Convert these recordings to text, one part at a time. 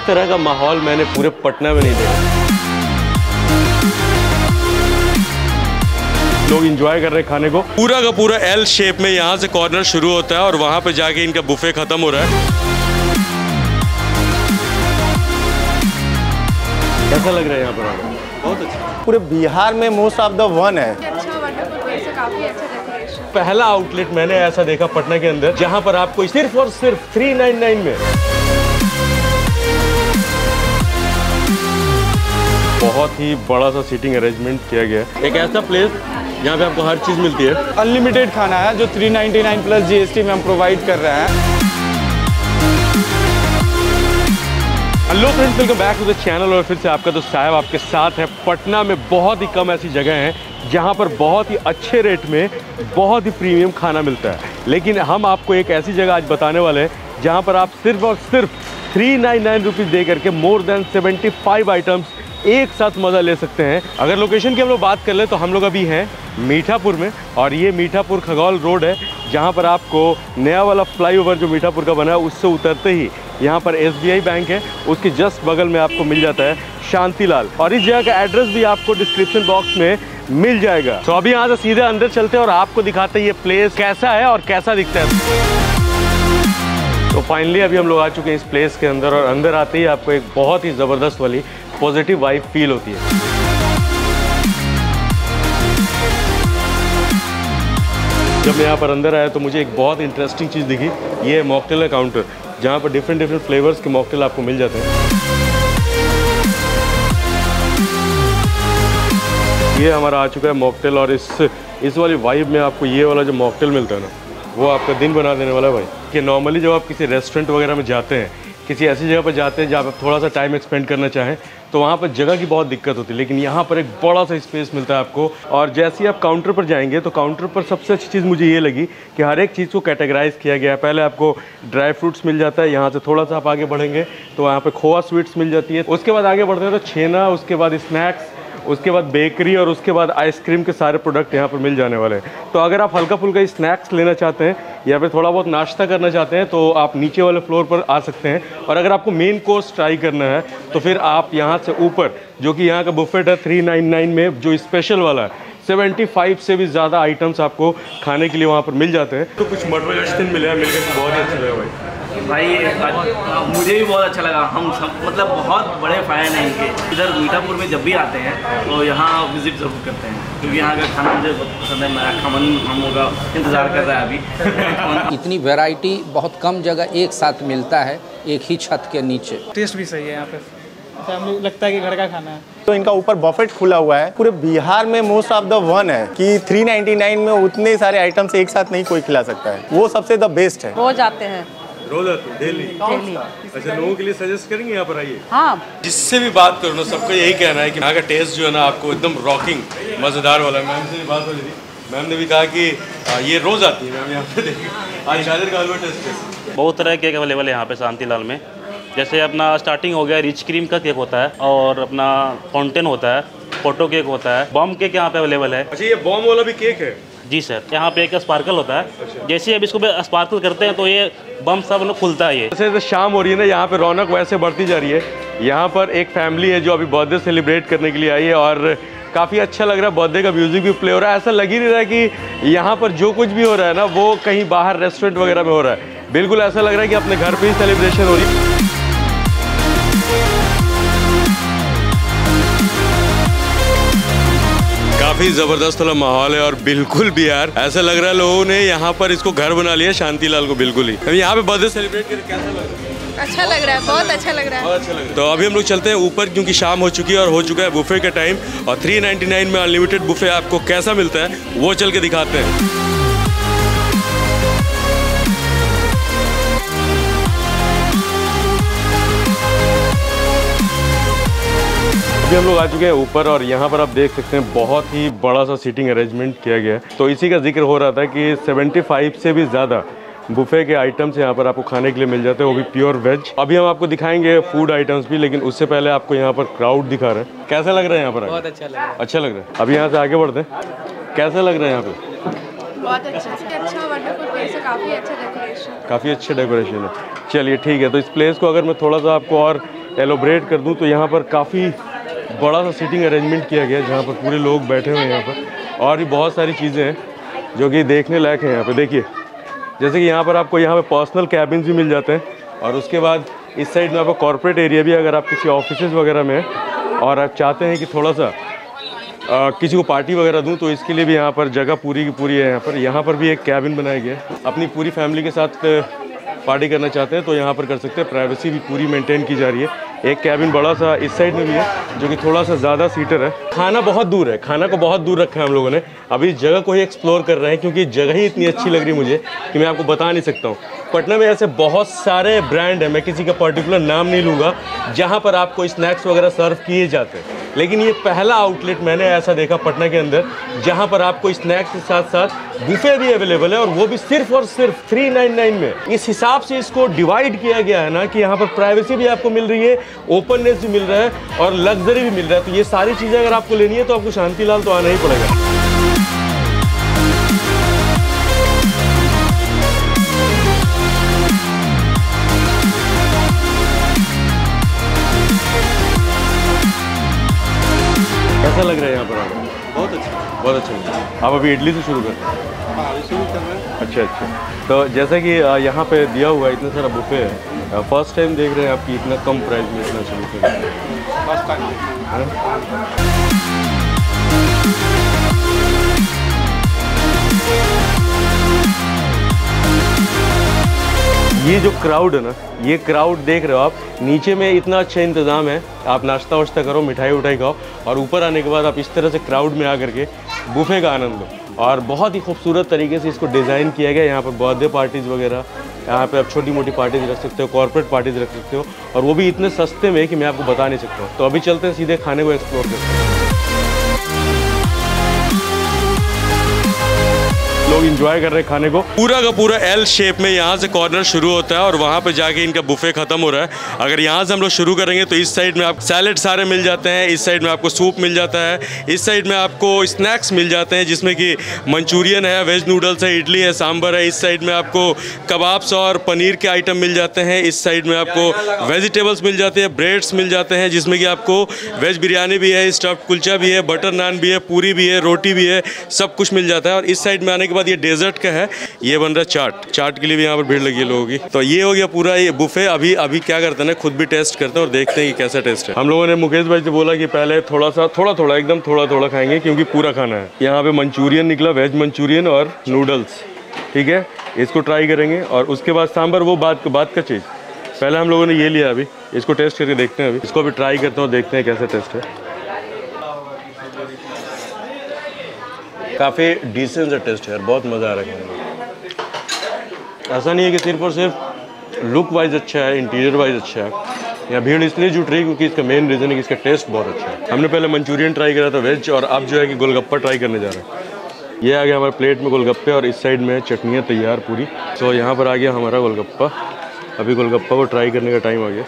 तरह का माहौल मैंने पूरे पटना में नहीं देखा। लोग एंजॉय कर रहे हैं खाने को। पूरा का पूरा एल शेप में यहाँ से कॉर्नर शुरू होता है और वहाँ पे जाके इनका बुफे खत्म हो रहा है। कैसा लग रहा है यहाँ पर आना? बहुत अच्छा। पूरे बिहार में मोस्ट ऑफ द वन है। काफी अच्छा डेकोरेशन। पहला आउटलेट मैंने ऐसा देखा पटना के अंदर जहाँ पर आपको सिर्फ और सिर्फ 399 में बहुत ही बड़ा सा सीटिंग अरेंजमेंट किया गया है। एक ऐसा प्लेस जहाँ पे आपको हर चीज़ मिलती है। अनलिमिटेड खाना है जो 399 प्लस GST में हम प्रोवाइड कर रहे हैं। Hello friends, welcome back to the channel. और फिर से आपका दोस्त साहब आपके साथ है। पटना में बहुत ही कम ऐसी जगह हैं जहाँ पर बहुत ही अच्छे रेट में बहुत ही प्रीमियम खाना मिलता है। लेकिन हम आपको एक ऐसी जगह आज बताने वाले हैं जहाँ पर आप सिर्फ और सिर्फ 399 रुपीज़ दे करके मोर देन 75 आइटम्स एक साथ मज़ा ले सकते हैं। अगर लोकेशन की हम लोग बात कर ले तो हम लोग अभी हैं मीठापुर में, और ये मीठापुर खगौल रोड है जहाँ पर आपको नया वाला फ्लाईओवर जो मीठापुर का बना है उससे उतरते ही यहाँ पर SBI बैंक है, उसके जस्ट बगल में आपको मिल जाता है शांतिलाल। और इस जगह का एड्रेस भी आपको डिस्क्रिप्शन बॉक्स में मिल जाएगा। तो अभी यहाँ से सीधे अंदर चलते हैं और आपको दिखाते हैं ये प्लेस कैसा है और कैसा दिखता है। तो फाइनली अभी हम लोग आ चुके हैं इस प्लेस के अंदर, और अंदर आते ही आपको एक बहुत ही ज़बरदस्त वाली पॉजिटिव वाइब फील होती है। जब मैं यहाँ पर अंदर आया तो मुझे एक बहुत इंटरेस्टिंग चीज़ दिखी। ये है मॉकटेल का काउंटर जहाँ पर डिफरेंट फ्लेवर्स के मॉकटेल आपको मिल जाते हैं। ये हमारा आ चुका है मॉकटेल, और इस वाली वाइब में आपको ये वाला जो मॉकटेल मिलता है ना, वो आपका दिन बना देने वाला है भाई। कि नॉर्मली जब आप किसी रेस्टोरेंट वगैरह में जाते हैं, किसी ऐसी जगह पर जाते हैं जहाँ पर थोड़ा सा टाइम एक्सपेंड करना चाहें, तो वहाँ पर जगह की बहुत दिक्कत होती है। लेकिन यहाँ पर एक बड़ा सा स्पेस मिलता है आपको। और जैसे ही आप काउंटर पर जाएंगे तो काउंटर पर सबसे अच्छी चीज़ मुझे ये लगी कि हर एक चीज़ को कैटेगराइज किया गया है। पहले आपको ड्राई फ्रूट्स मिल जाता है, यहाँ से थोड़ा सा आप आगे बढ़ेंगे तो वहाँ पर खोआ स्वीट्स मिल जाती है। उसके बाद आगे बढ़ते हैं तो छेना, उसके बाद स्नैक्स, उसके बाद बेकरी, और उसके बाद आइसक्रीम के सारे प्रोडक्ट यहाँ पर मिल जाने वाले हैं। तो अगर आप हल्का फुल्का स्नैक्स लेना चाहते हैं या फिर थोड़ा बहुत नाश्ता करना चाहते हैं तो आप नीचे वाले फ्लोर पर आ सकते हैं। और अगर आपको मेन कोर्स ट्राई करना है तो फिर आप यहाँ से ऊपर, जो कि यहाँ का बुफेट है 399 में, जो स्पेशल वाला है, 75 से भी ज़्यादा आइटम्स आपको खाने के लिए वहाँ पर मिल जाते हैं। तो कुछ मटर गश्तन मिले, मिलकर बहुत ही अच्छा लगा भाई। मुझे भी बहुत अच्छा लगा। हम सब मतलब बहुत बड़े फ़ैन हैं इनके। इधर मीठापुर में जब भी आते हैं तो यहाँ विज़िट ज़रूर करते हैं, क्योंकि यहाँ का खाना मुझे बहुत पसंद है। मेरा खमन हम लोग का इंतज़ार कर रहा है अभी। इतनी वैरायटी बहुत कम जगह एक साथ मिलता है एक ही छत के नीचे। टेस्ट भी सही है यहाँ पे, फैमिली लगता है कि घर का खाना है। तो इनका ऊपर बफेट खुला हुआ है। पूरे बिहार में मोस्ट ऑफ द वन है कि 399 में उतने सारे आइटम्स एक साथ नहीं कोई खिला सकता है। वो सबसे द बेस्ट है। रोज आते हैं, रोज आते हैं, डेली। अच्छा, लोगों के लिए सजेस्ट करेंगे यहाँ पर आइए? हाँ। जिससे भी बात करो ना, सबका यही कहना है कि यहाँ का टेस्ट जो है ना आपको एकदम रॉकिंग मज़ेदार वाला है। मैम से बात हो रही थी, मैम ने भी कहा कि ये रोज़ आती है मैम यहाँ पे। देखिए आज शादिर का हलवा टेस्ट है। बहुत तरह के केक अवेलेबल है यहाँ पे शांतिलाल में। जैसे अपना स्टार्टिंग हो गया, रिच क्रीम का केक होता है, और अपना फाउंटेन होता है, फोटो केक होता है, बॉम केक यहाँ पे अवेलेबल है। अच्छा, ये बॉम वाला भी केक है? जी सर, यहाँ पे एक स्पार्कल होता है। अच्छा। जैसे अब इसको स्पार्कल करते हैं तो ये बम सब लोग खुलता है। ये जैसे शाम हो रही है ना, यहाँ पे रौनक वैसे बढ़ती जा रही है। यहाँ पर एक फैमिली है जो अभी बर्थडे सेलिब्रेट करने के लिए आई है, और काफ़ी अच्छा लग रहा है। बर्थडे का म्यूजिक भी प्ले हो रहा है। ऐसा लग ही नहीं रहा है कि यहाँ पर जो कुछ भी हो रहा है ना वो कहीं बाहर रेस्टोरेंट वगैरह में हो रहा है। बिल्कुल ऐसा लग रहा है कि अपने घर पर ही सेलिब्रेशन हो रही है। काफ़ी ज़बरदस्त वाला माहौल है, और बिल्कुल भी यार ऐसा लग रहा है लोगों ने यहाँ पर इसको घर बना लिया शांतिलाल को। बिल्कुल ही हम यहाँ पे बर्थडे सेलिब्रेट करके कैसा लग रहा है? अच्छा लग रहा है, बहुत अच्छा लग रहा है। बहुत अच्छा लग रहा है। तो अभी हम लोग चलते हैं ऊपर, क्योंकि शाम हो चुकी है और हो चुका है बुफे का टाइम। और 399 में अनलिमिटेड बुफे आपको कैसा मिलता है वो चल के दिखाते हैं। अभी हम लोग आ चुके हैं ऊपर, और यहाँ पर आप देख सकते हैं बहुत ही बड़ा सा सीटिंग अरेंजमेंट किया गया है। तो इसी का जिक्र हो रहा था कि 75 से भी ज़्यादा बुफे के आइटम्स यहाँ पर आपको खाने के लिए मिल जाते हैं, वो भी प्योर वेज। अभी हम आपको दिखाएंगे फूड आइटम्स भी, लेकिन उससे पहले आपको यहाँ पर क्राउड दिखा रहे हैं। कैसा लग रहा है यहाँ पर? बहुत अच्छा लग रहा है। अच्छा लग रहा है। अभी यहाँ से आगे बढ़ते हैं। कैसा लग रहा है यहाँ पे? बहुत अच्छा वंडरफुल प्लेस है, काफ़ी अच्छा डेकोरेशन। काफ़ी अच्छे डेकोरेशन है। चलिए ठीक है, तो इस प्लेस को अगर मैं थोड़ा सा आपको और एलोब्रेट कर दूं तो यहाँ पर काफ़ी बड़ा सा सीटिंग अरेंजमेंट किया गया है जहाँ पर पूरे लोग बैठे हुए हैं यहाँ पर। और भी बहुत सारी चीज़ें हैं जो कि देखने लायक हैं यहाँ पर। देखिए जैसे कि यहाँ पर आपको यहाँ पर पर्सनल कैबिन्स भी मिल जाते हैं और उसके बाद इस साइड में आपको कॉर्पोरेट एरिया भी, अगर आप किसी ऑफिसेज़ वगैरह में हैं और आप चाहते हैं कि थोड़ा सा किसी को पार्टी वगैरह दूं तो इसके लिए भी यहाँ पर जगह पूरी की पूरी है। यहाँ पर भी एक कैबिन बनाया गया है। अपनी पूरी फैमिली के साथ पार्टी करना चाहते हैं तो यहाँ पर कर सकते हैं। प्राइवेसी भी पूरी मेंटेन की जा रही है। एक कैबिन बड़ा सा इस साइड में भी है जो कि थोड़ा सा ज़्यादा सीटर है। खाना बहुत दूर है, खाना को बहुत दूर रखा है हम लोगों ने। अभी जगह को ही एक्सप्लोर कर रहे हैं क्योंकि जगह ही इतनी अच्छी लग रही है मुझे कि मैं आपको बता नहीं सकता हूँ। पटना में ऐसे बहुत सारे ब्रांड हैं, मैं किसी का पर्टिकुलर नाम नहीं लूँगा, जहाँ पर आपको स्नैक्स वगैरह सर्व किए जाते हैं, लेकिन ये पहला आउटलेट मैंने ऐसा देखा पटना के अंदर जहाँ पर आपको स्नैक्स के साथ साथ बुफे भी अवेलेबल है और वो भी सिर्फ और सिर्फ 399 में। इस हिसाब से इसको डिवाइड किया गया है ना कि यहाँ पर प्राइवेसी भी आपको मिल रही है, ओपननेस भी मिल रहा है और लग्जरी भी मिल रहा है। तो ये सारी चीज़ें अगर आपको लेनी है तो आपको शांतिलाल तो आना ही पड़ेगा। कैसा लग रहा है यहाँ पर आकर? बहुत अच्छा, बहुत अच्छा। आप अभी इडली से शुरू कर रहे हैं? हाँ, अभी शुरू कर रहे हैं। अच्छा अच्छा। तो जैसा कि यहाँ पे दिया हुआ है इतना सारा बुफे है, फर्स्ट टाइम देख रहे हैं आपकी इतना कम प्राइस में इतना अच्छा बुफे है? First time. ये जो क्राउड है ना, ये क्राउड देख रहे हो आप, नीचे में इतना अच्छा इंतज़ाम है, आप नाश्ता वाश्ता करो, मिठाई उठाई खाओ और ऊपर आने के बाद आप इस तरह से क्राउड में आकर के बुफे का आनंद लो। और बहुत ही खूबसूरत तरीके से इसको डिज़ाइन किया गया। यहाँ पर बर्थडे पार्टीज़ वगैरह, यहाँ पे आप छोटी मोटी पार्टीज़ रख सकते हो, कॉर्पोरेट पार्टीज़ रख सकते हो और वो भी इतने सस्ते में कि मैं आपको बता नहीं सकता हूँ। तो अभी चलते हैं सीधे खाने को एक्सप्लोर करते हैं। लोग एंजॉय कर रहे हैं खाने को। पूरा का पूरा एल शेप में यहाँ से कॉर्नर शुरू होता है और वहाँ पे जाके इनका बुफे खत्म हो रहा है। अगर यहाँ से हम लोग शुरू करेंगे तो इस साइड में आप सैलेड सारे मिल जाते हैं, इस साइड में आपको सूप मिल जाता है, इस साइड में आपको स्नैक्स मिल जाते हैं जिसमें कि मंचूरियन है, वेज नूडल्स है, इडली है, सांभर है। इस साइड में आपको कबाब्स और पनीर के आइटम मिल जाते हैं। इस साइड में आपको वेजिटेबल्स मिल जाते हैं, ब्रेड्स मिल जाते हैं जिसमें कि आपको वेज बिरयानी भी है, स्टफ्ड कुलचा भी है, बटर नान भी है, पूरी भी है, रोटी भी है, सब कुछ मिल जाता है। और इस साइड में आने के बाद ये डेजर्ट का है, ये बन रहा है चाट। चाट के लिए भी यहाँ पर भीड़ लगी है लोगों की। तो ये हो गया पूरा ये बुफे। अभी क्या करते हैं ना, खुद भी टेस्ट करते हैं और देखते हैं कि कैसा टेस्ट है। हम लोगों ने मुकेश भाई से बोला कि पहले थोड़ा एकदम थोड़ा खाएंगे क्योंकि पूरा खाना है। यहाँ पे मंचूरियन निकला, वेज मंचूरियन और नूडल्स, ठीक है, इसको ट्राई करेंगे और उसके बाद सांभर, वो बात का चीज़। पहले हम लोगों ने ये लिया, अभी इसको टेस्ट करके देखते हैं। अभी इसको भी ट्राई करते हैं, देखते हैं कैसा टेस्ट है। काफ़ी डिसेंट सा टेस्ट है यार, बहुत मज़ा आ रहा है। ऐसा नहीं है कि सिर्फ और सिर्फ लुक वाइज अच्छा है, इंटीरियर वाइज अच्छा है। यहाँ भीड़ इसलिए जुट रही क्योंकि इसका मेन रीज़न है कि इसका टेस्ट बहुत अच्छा है। हमने पहले मंचूरियन ट्राई करा था वेज, और अब जो है कि गोलगप्पा ट्राई करने जा रहे हैं। ये आ गया हमारे प्लेट में गोलगप्पे और इस साइड में चटनियाँ तैयार पूरी। तो यहाँ पर आ गया हमारा गोलगप्पा। अभी गोलगप्पा को ट्राई करने का टाइम आ गया।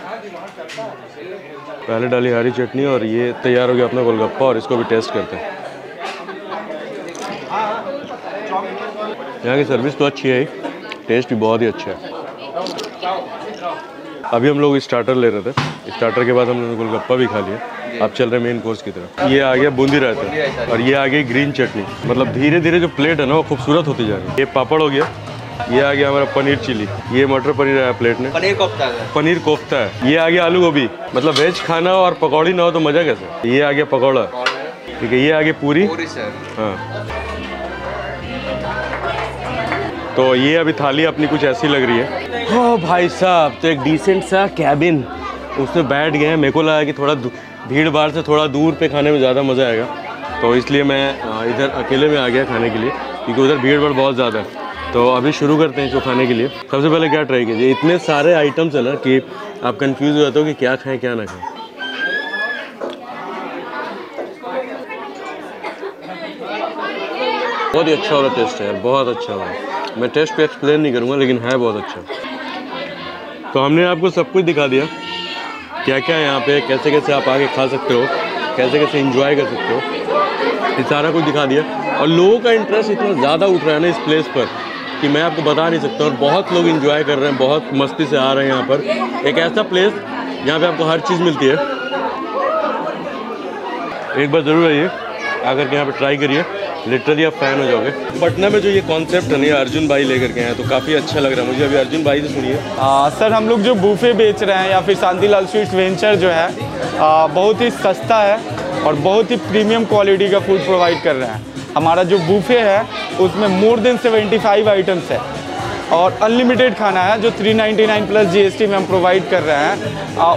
पहले डाली हरी चटनी और ये तैयार हो गया अपना गोलगप्पा और इसको भी टेस्ट करते हैं। यहाँ की सर्विस तो अच्छी है, टेस्ट भी बहुत ही अच्छा है। अभी हम लोग स्टार्टर ले रहे थे, स्टार्टर के बाद हम लोगों ने गोलगप्पा भी खा लिया। अब चल रहे मेन कोर्स की तरफ। ये आ गया बूंदी रायता और ये आ गई ग्रीन चटनी। मतलब धीरे धीरे जो प्लेट है ना वो खूबसूरत होती जा रही है। ये पापड़ हो गया, ये आ गया हमारा पनीर चिली, ये मटर पनीर आया प्लेट में, पनीर कोफ्ता है, ये आ गया आलू गोभी। मतलब वेज खाना और पकौड़ी ना हो तो मज़ा कैसे। ये आ गया पकौड़ा, ठीक है, ये आ गया पूरी। हाँ, तो ये अभी थाली अपनी कुछ ऐसी लग रही है। हो भाई साहब, तो एक डिसेंट सा कैबिन, उसमें बैठ गए हैं। मेरे को लगा कि थोड़ा भीड़ भाड़ से थोड़ा दूर पे खाने में ज़्यादा मज़ा आएगा, तो इसलिए मैं इधर अकेले में आ गया खाने के लिए क्योंकि उधर भीड़ भाड़ बहुत ज़्यादा है। तो अभी शुरू करते हैं इसको खाने के लिए। सबसे पहले क्या ट्राई कीजिए, इतने सारे आइटम्स है ना कि आप कंफ्यूज हो जाते हो कि क्या खाएँ क्या ना खाएँ। बहुत ही अच्छा वाला टेस्ट है यार, बहुत अच्छा वाला। मैं टेस्ट पे एक्सप्लेन नहीं करूँगा लेकिन है बहुत अच्छा। तो हमने आपको सब कुछ दिखा दिया, क्या क्या है यहाँ पे, कैसे कैसे आप आके खा सकते हो, कैसे कैसे एंजॉय कर सकते हो, ये सारा कुछ दिखा दिया। और लोगों का इंटरेस्ट इतना ज़्यादा उठ रहा है ना इस प्लेस पर कि मैं आपको बता नहीं सकता। और बहुत लोग एंजॉय कर रहे हैं, बहुत मस्ती से आ रहे हैं यहाँ पर। एक ऐसा प्लेस यहाँ पे आपको हर चीज़ मिलती है। एक बार ज़रूर आइए, आकर के यहाँ पे ट्राई करिए, लिटरली आप फैन हो जाओगे। पटना में जो ये कॉन्सेप्ट है ना, अर्जुन भाई लेकर के हैं तो काफ़ी अच्छा लग रहा है मुझे। अभी अर्जुन भाई से सुनिए। सर हम लोग जो बूफे बेच रहे हैं या फिर शांतिलाल स्वीट्स वेंचर जो है बहुत ही सस्ता है और बहुत ही प्रीमियम क्वालिटी का फूड प्रोवाइड कर रहे हैं। हमारा जो बूफे है उसमें मोर देन 75 आइटम्स है और अनलिमिटेड खाना है जो 399 प्लस GST में हम प्रोवाइड कर रहे हैं।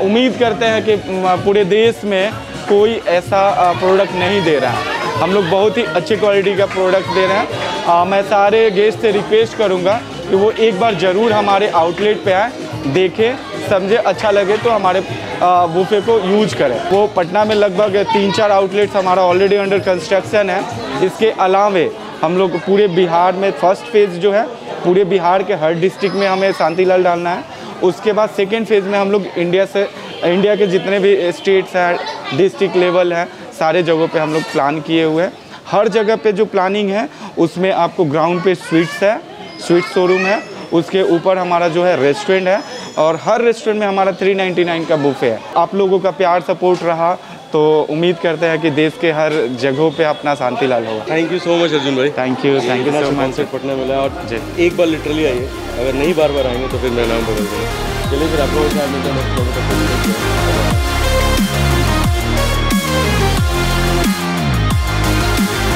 उम्मीद करते हैं कि पूरे देश में कोई ऐसा प्रोडक्ट नहीं दे रहा है। हम लोग बहुत ही अच्छी क्वालिटी का प्रोडक्ट दे रहे हैं। मैं सारे गेस्ट से रिक्वेस्ट करूंगा कि वो एक बार ज़रूर हमारे आउटलेट पे आए, देखें, समझे, अच्छा लगे तो हमारे बूफे को यूज करें। वो पटना में लगभग 3-4 आउटलेट्स हमारा ऑलरेडी अंडर कंस्ट्रक्शन है। इसके अलावे हम लोग पूरे बिहार में फर्स्ट फेज़ जो है पूरे बिहार के हर डिस्ट्रिक्ट में हमें शांतिलाल डालना है। उसके बाद सेकेंड फेज़ में हम लोग इंडिया के जितने भी स्टेट्स हैं, डिस्ट्रिक्ट लेवल है, सारे जगहों पे हम लोग प्लान किए हुए हैं। हर जगह पे जो प्लानिंग है उसमें आपको ग्राउंड पे स्वीट्स है, स्वीट शोरूम है, उसके ऊपर हमारा जो है रेस्टोरेंट है और हर रेस्टोरेंट में हमारा 399 का बुफे है। आप लोगों का प्यार सपोर्ट रहा तो उम्मीद करते हैं कि देश के हर जगहों पे अपना शांतिलाल होगा। Thank you so much Arjun भाई। Thank you so much. Patna मिला और एक बार लिटरली आइए, अगर नहीं बार बार आएंगे तो फिर मेरा नाम बदल देंगे। चलिए फिर आप लोगों के साथ मिलते हैं।